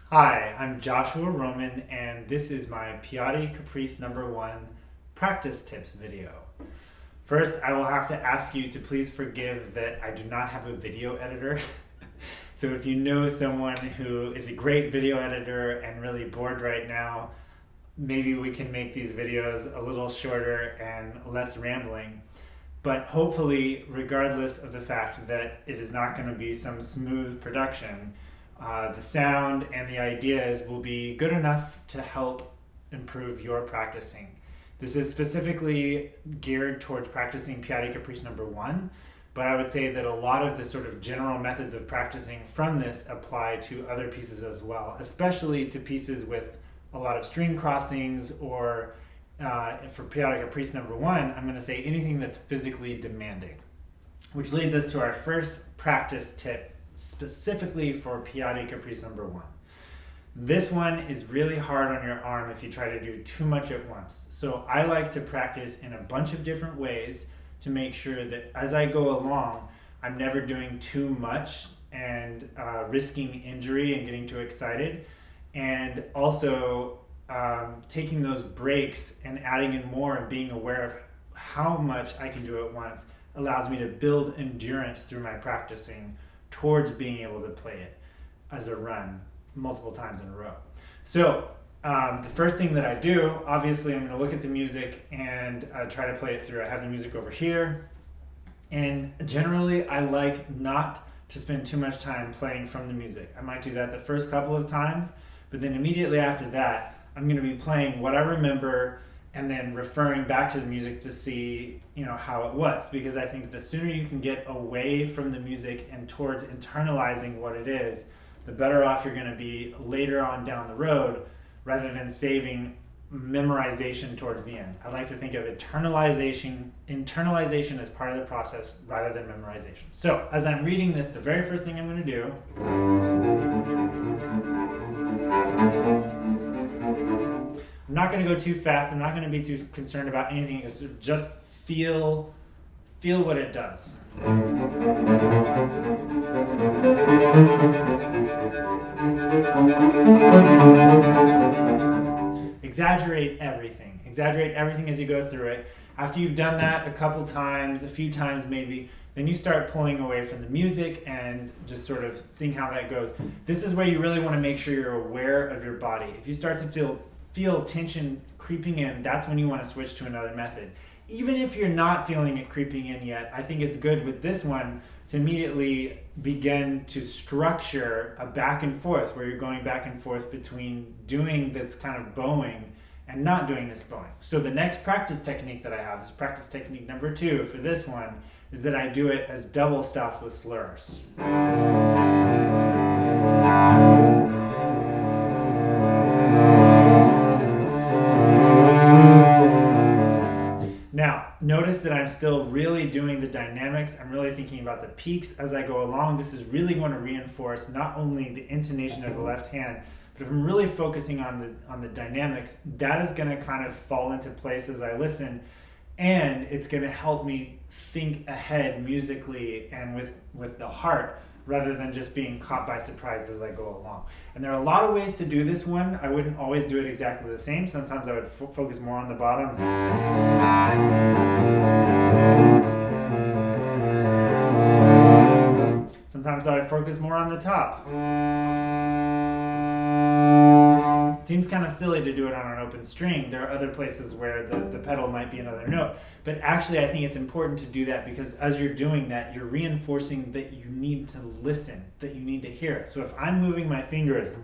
Hi, I'm Joshua Roman, and this is my Piatti Caprice #1 practice tips video. First, I will have to ask you to please forgive that I do not have a video editor. So if you know someone who is a great video editor and really bored right now, maybe we can make these videos a little shorter and less rambling. But hopefully, regardless of the fact that it is not going to be some smooth production, the sound and the ideas will be good enough to help improve your practicing. This is specifically geared towards practicing Piatti Caprice #1, but I would say that a lot of the sort of general methods of practicing from this apply to other pieces as well, especially to pieces with a lot of string crossings, or for Piatti Caprice #1, I'm going to say anything that's physically demanding. Which leads us to our first practice tip, specifically for Piatti Caprice #1. This one is really hard on your arm if you try to do too much at once. So I like to practice in a bunch of different ways to make sure that as I go along, I'm never doing too much and risking injury and getting too excited. And also taking those breaks and adding in more and being aware of how much I can do at once allows me to build endurance through my practicing towards being able to play it as a run multiple times in a row. So the first thing that I do, obviously I'm going to look at the music and try to play it through. I have the music over here, and generally I like not to spend too much time playing from the music. I might do that the first couple of times, but then immediately after that I'm going to be playing what I remember and then referring back to the music to see, how it was. Because I think the sooner you can get away from the music and towards internalizing what it is, the better off you're going to be later on down the road, rather than saving memorization towards the end. I like to think of internalization as part of the process rather than memorization. So as I'm reading this, the very first thing I'm going to do I'm not going to go too fast. I'm not going to be too concerned about anything. It's just feel what it does. Exaggerate everything. Exaggerate everything as you go through it. After you've done that a couple times, a few times maybe, then you start pulling away from the music and just sort of seeing how that goes. This is where you really want to make sure you're aware of your body. If you start to feel tension creeping in, that's when you want to switch to another method. Even if you're not feeling it creeping in yet, I think it's good with this one to immediately begin to structure a back and forth, where you're going back and forth between doing this kind of bowing and not doing this bowing. So the next practice technique that I have is practice technique #2 for this one, is that I do it as double stops with slurs. Now, notice that I'm still really doing the dynamics. I'm really thinking about the peaks as I go along. This is really going to reinforce not only the intonation of the left hand, but if I'm really focusing on the dynamics, that is going to kind of fall into place as I listen, and it's going to help me think ahead musically and with the heart, rather than just being caught by surprise as I go along. And there are a lot of ways to do this one. I wouldn't always do it exactly the same. Sometimes I would focus more on the bottom. Sometimes I would focus more on the top. It seems kind of silly to do it on an open string. There are other places where the pedal might be another note. But actually, I think it's important to do that, because as you're doing that, you're reinforcing that you need to listen, that you need to hear it. So if I'm moving my fingers,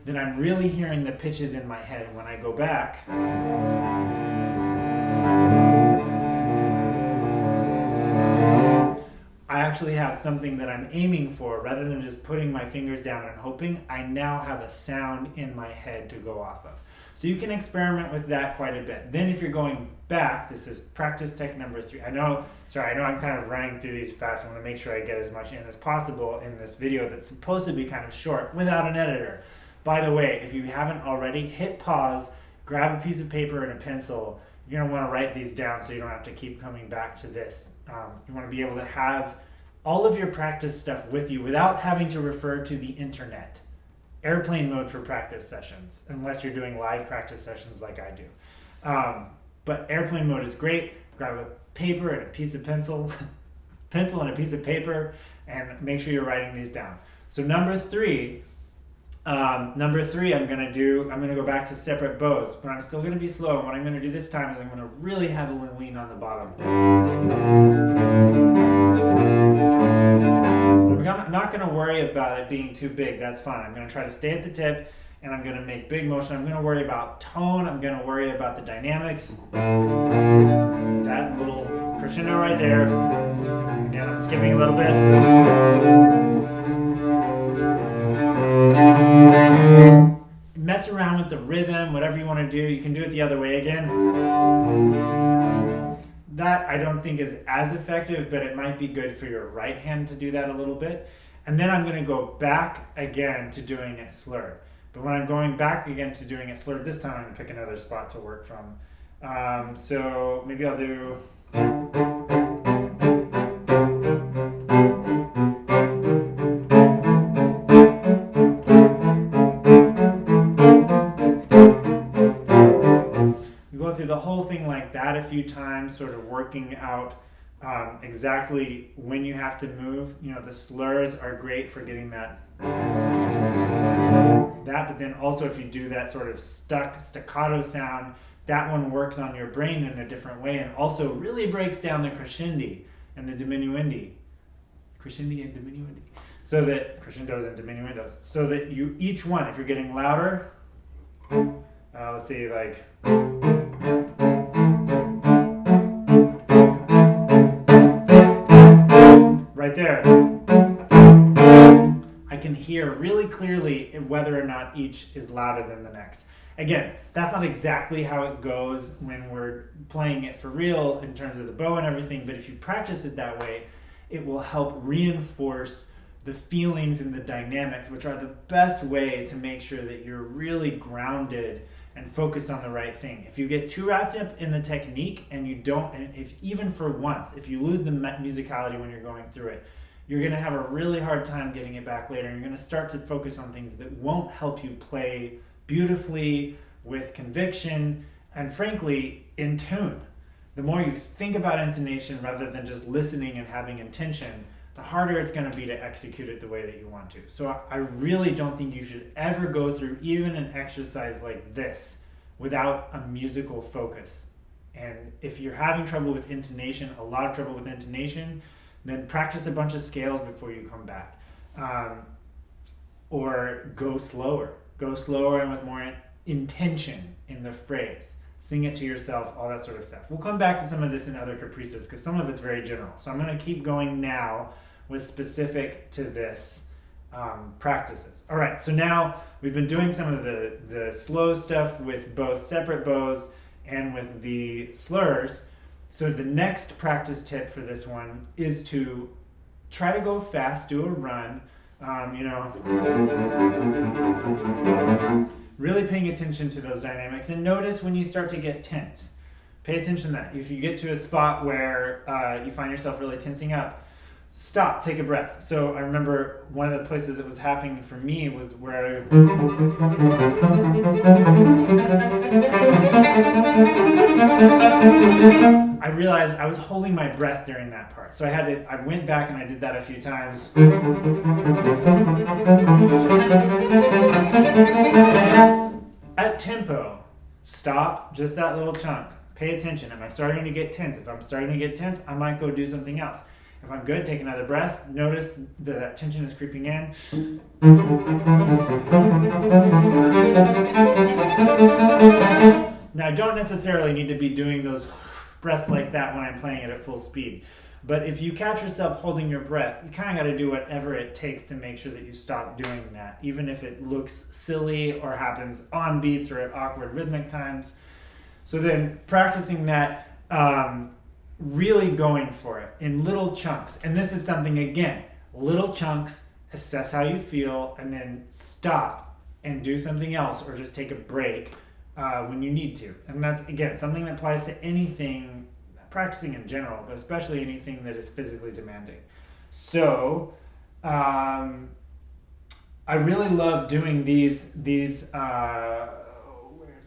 then I'm really hearing the pitches in my head. And when I go back, I actually have something that I'm aiming for. Rather than just putting my fingers down and hoping, I now have a sound in my head to go off of. So you can experiment with that quite a bit. Then if you're going back, this is practice tech #3. I know I'm kind of running through these fast. I want to make sure I get as much in as possible in this video that's supposed to be kind of short without an editor. By the way, if you haven't already, hit pause, grab a piece of paper and a pencil. you're going to want to write these down so you don't have to keep coming back to this. You want to be able to have all of your practice stuff with you without having to refer to the internet. Airplane mode for practice sessions, unless you're doing live practice sessions like I do. But airplane mode is great. Grab a paper and a piece of pencil and a piece of paper, and make sure you're writing these down. So number three, I'm gonna go back to separate bows, but I'm still gonna be slow. And what I'm gonna do this time is I'm gonna really heavily lean on the bottom. I'm not gonna worry about it being too big. That's fine. I'm gonna try to stay at the tip, and I'm gonna make big motion. I'm gonna worry about tone. I'm gonna worry about the dynamics. That little crescendo right there. Again, I'm skipping a little bit. Mess around with the rhythm, whatever you want to do. You can do it the other way again. That I don't think is as effective, but it might be good for your right hand to do that a little bit. And then I'm going to go back again to doing it slurred. But when I'm going back again to doing it slurred, this time I'm going to pick another spot to work from. So maybe I'll do... the whole thing like that a few times, sort of working out exactly when you have to move. You know, the slurs are great for getting that, but then also if you do that sort of stuck staccato sound, that one works on your brain in a different way and also really breaks down the crescendi and the diminuendi. Crescendi and diminuendi. So that, crescendos and diminuendos. So that you, each one, if you're getting louder, let's see, like... right there, I can hear really clearly whether or not each is louder than the next. Again, that's not exactly how it goes when we're playing it for real in terms of the bow and everything, but if you practice it that way, it will help reinforce the feelings and the dynamics, which are the best way to make sure that you're really grounded and focus on the right thing. If you get too wrapped up in the technique and you don't, and if even for once, if you lose the musicality when you're going through it, you're gonna have a really hard time getting it back later. And you're gonna start to focus on things that won't help you play beautifully, with conviction, and frankly, in tune. The more you think about intonation rather than just listening and having intention, the harder it's going to be to execute it the way that you want to. So I really don't think you should ever go through even an exercise like this without a musical focus. And if you're having trouble with intonation, a lot of trouble with intonation, then practice a bunch of scales before you come back. Or go slower. Go slower and with more intention in the phrase. Sing it to yourself, all that sort of stuff. We'll come back to some of this in other caprices because some of it's very general. So I'm going to keep going now with specific to this practices. All right, so now we've been doing some of the slow stuff with both separate bows and with the slurs. So the next practice tip for this one is to try to go fast, do a run, really paying attention to those dynamics, and notice when you start to get tense. Pay attention to that. If you get to a spot where you find yourself really tensing up, stop, take a breath. So I remember one of the places it was happening for me was where I realized I was holding my breath during that part. So I went back and I did that a few times. At tempo, stop just that little chunk. Pay attention. Am I starting to get tense? If I'm starting to get tense, I might go do something else. If I'm good, take another breath. Notice that tension is creeping in. Now, I don't necessarily need to be doing those breaths like that when I'm playing it at full speed. But if you catch yourself holding your breath, you kind of got to do whatever it takes to make sure that you stop doing that, even if it looks silly or happens on beats or at awkward rhythmic times. So then practicing that, really going for it in little chunks. And this is something, again, little chunks, assess how you feel, and then stop and do something else or just take a break when you need to. And that's, again, something that applies to anything, practicing in general, but especially anything that is physically demanding. So I really love doing these where's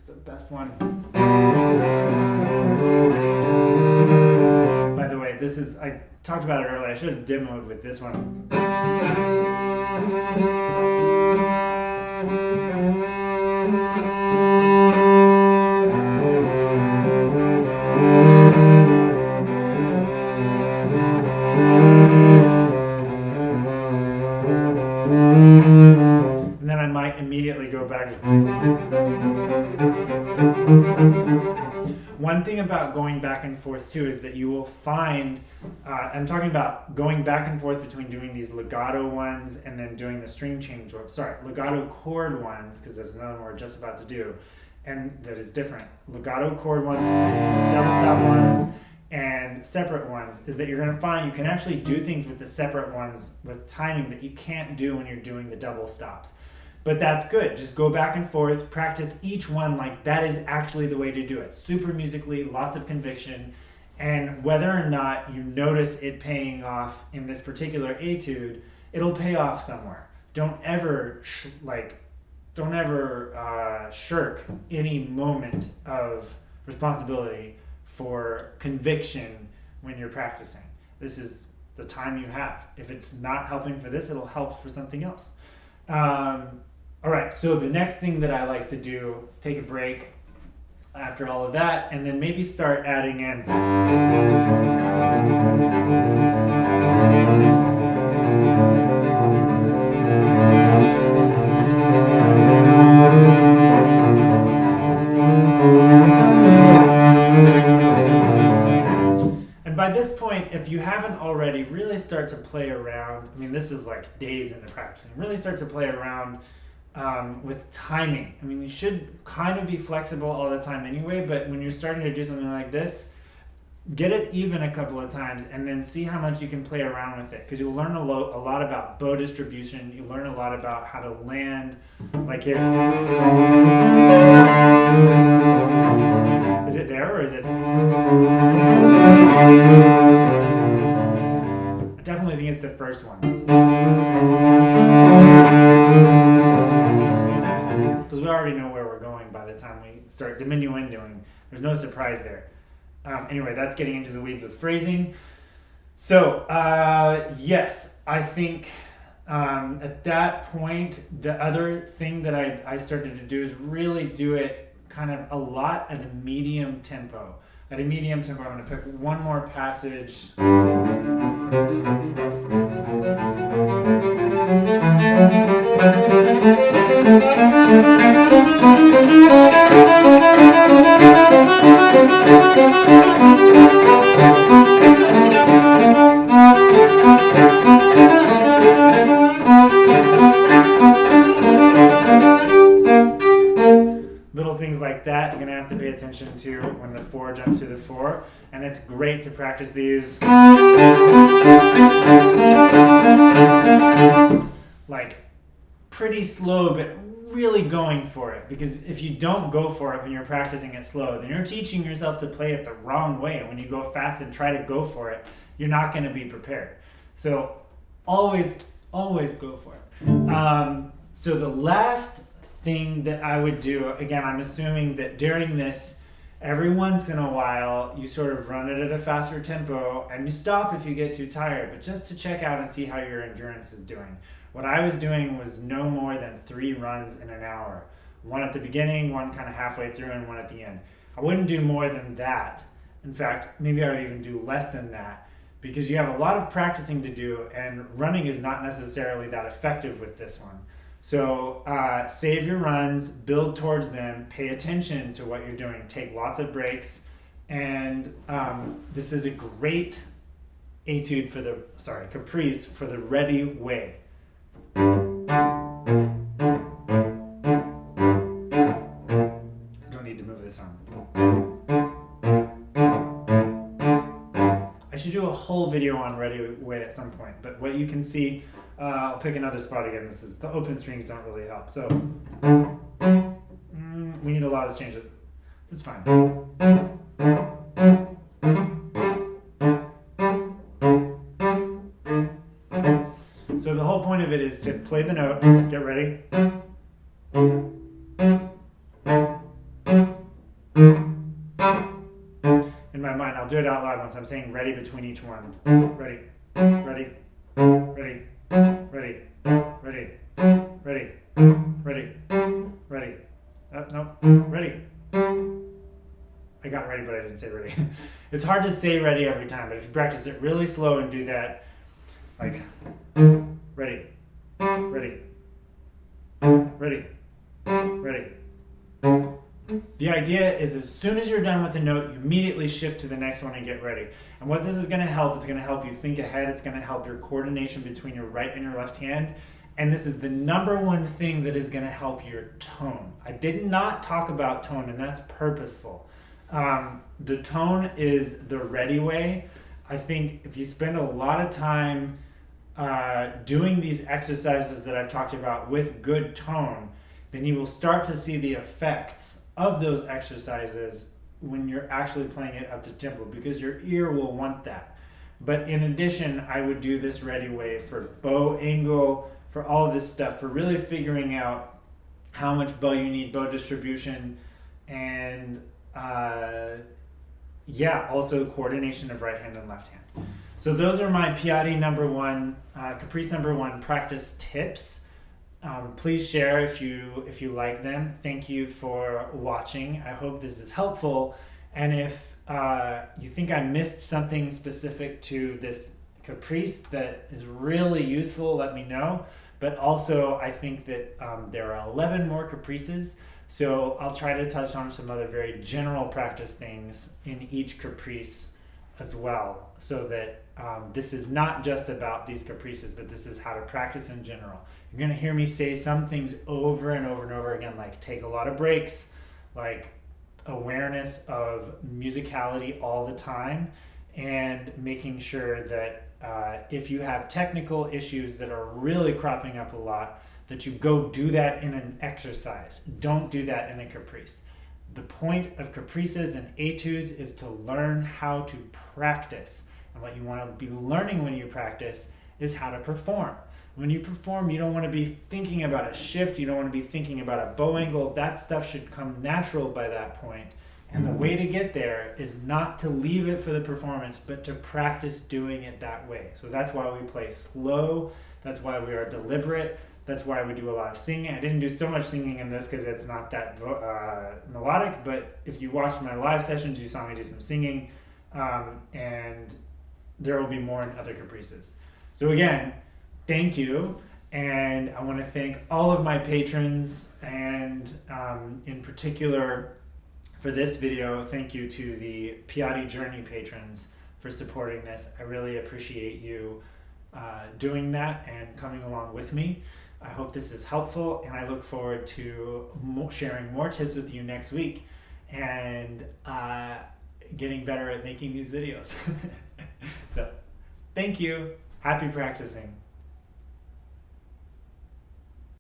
the best one? By the way, this is, I talked about it earlier, I should have demoed with this one. And then I might immediately go back. One thing about going back and forth too is that you will find, I'm talking about going back and forth between doing these legato ones and then doing the string change, legato chord ones, because there's another one we're just about to do, and that is different. Legato chord ones, double stop ones, and separate ones, is that you're going to find you can actually do things with the separate ones with timing that you can't do when you're doing the double stops. But that's good. Just go back and forth, practice each one like that is actually the way to do it. Super musically, lots of conviction. And whether or not you notice it paying off in this particular etude, it'll pay off somewhere. Don't ever shirk any moment of responsibility for conviction when you're practicing. This is the time you have. If it's not helping for this, it'll help for something else. All right, so the next thing that I like to do is take a break after all of that, and then maybe start adding in. And by this point, if you haven't already, really start to play around. I mean, this is like days into practicing. Really start to play around with timing. I mean, you should kind of be flexible all the time anyway, but when you're starting to do something like this, get it even a couple of times and then see how much you can play around with it, because you'll learn a lot about bow distribution. You learn a lot about how to land, like here. Is it there or is it? I definitely think it's the first one. Because we already know where we're going by the time we start diminuendoing. There's no surprise there. Anyway, that's getting into the weeds with phrasing. So, yes, I think at that point, the other thing that I started to do is really do it kind of a lot at a medium tempo. At a medium tempo, I'm going to pick one more passage. Little things like that you're going to have to pay attention to when the 4 jumps to the 4, and it's great to practice these like pretty slow but really going for it, because if you don't go for it when you're practicing it slow, then you're teaching yourself to play it the wrong way, and when you go fast and try to go for it, you're not going to be prepared. So always go for it. So the last thing that I would do, again, I'm assuming that during this, every once in a while, you sort of run it at a faster tempo and you stop if you get too tired, but just to check out and see how your endurance is doing. What I was doing was no more than 3 runs in an hour. One at the beginning, one kind of halfway through, and one at the end. I wouldn't do more than that. In fact, maybe I would even do less than that, because you have a lot of practicing to do, and running is not necessarily that effective with this one. So save your runs, build towards them, pay attention to what you're doing, take lots of breaks, and this is a great etude for the, caprice for the ready way. Don't need to move this arm. I should do a whole video on ready way at some point, but what you can see, I'll pick another spot again. The open strings don't really help. So we need a lot of changes. That's fine. So the whole point of it is to play the note, get ready. In my mind, I'll do it out loud once I'm saying ready between each one. Ready, ready, ready, ready, ready, ready, ready, ready. No, ready. I got ready, but I didn't say ready. It's hard to say ready every time, but if you practice it really slow and do that, like ready, ready, ready, ready. The idea is as soon as you're done with the note, you immediately shift to the next one and get ready. And what this is going to help, it's going to help you think ahead. It's going to help your coordination between your right and your left hand. And this is the number one thing that is going to help your tone. I did not talk about tone, and that's purposeful. The tone is the ready way. I think if you spend a lot of time doing these exercises that I've talked about with good tone, then you will start to see the effects of those exercises when you're actually playing it up to tempo, because your ear will want that. But in addition, I would do this ready way for bow angle, for all of this stuff, for really figuring out how much bow you need, bow distribution, and also coordination of right hand and left hand. So those are my Piatti number one, Caprice number one practice tips. Please share if you like them. Thank you for watching. I hope this is helpful. And if you think I missed something specific to this Caprice that is really useful, let me know. But also, I think that there are 11 more Caprices, so I'll try to touch on some other very general practice things in each Caprice as well, so that this is not just about these Caprices, but this is how to practice in general. You're going to hear me say some things over and over and over again, like take a lot of breaks, like awareness of musicality all the time, and making sure that if you have technical issues that are really cropping up a lot, that you go do that in an exercise. Don't do that in a Caprice. The point of Caprices and etudes is to learn how to practice. And what you want to be learning when you practice is how to perform. When you perform, you don't want to be thinking about a shift. You don't want to be thinking about a bow angle. That stuff should come natural by that point. And the way to get there is not to leave it for the performance, but to practice doing it that way. So that's why we play slow. That's why we are deliberate. That's why we do a lot of singing. I didn't do so much singing in this because it's not that melodic, but if you watched my live sessions, you saw me do some singing, and there will be more in other Caprices. So again, thank you, and I want to thank all of my patrons, and in particular for this video, thank you to the Piatti Journey patrons for supporting this. I really appreciate you doing that and coming along with me. I hope this is helpful, and I look forward to sharing more tips with you next week and getting better at making these videos. So, thank you. Happy practicing.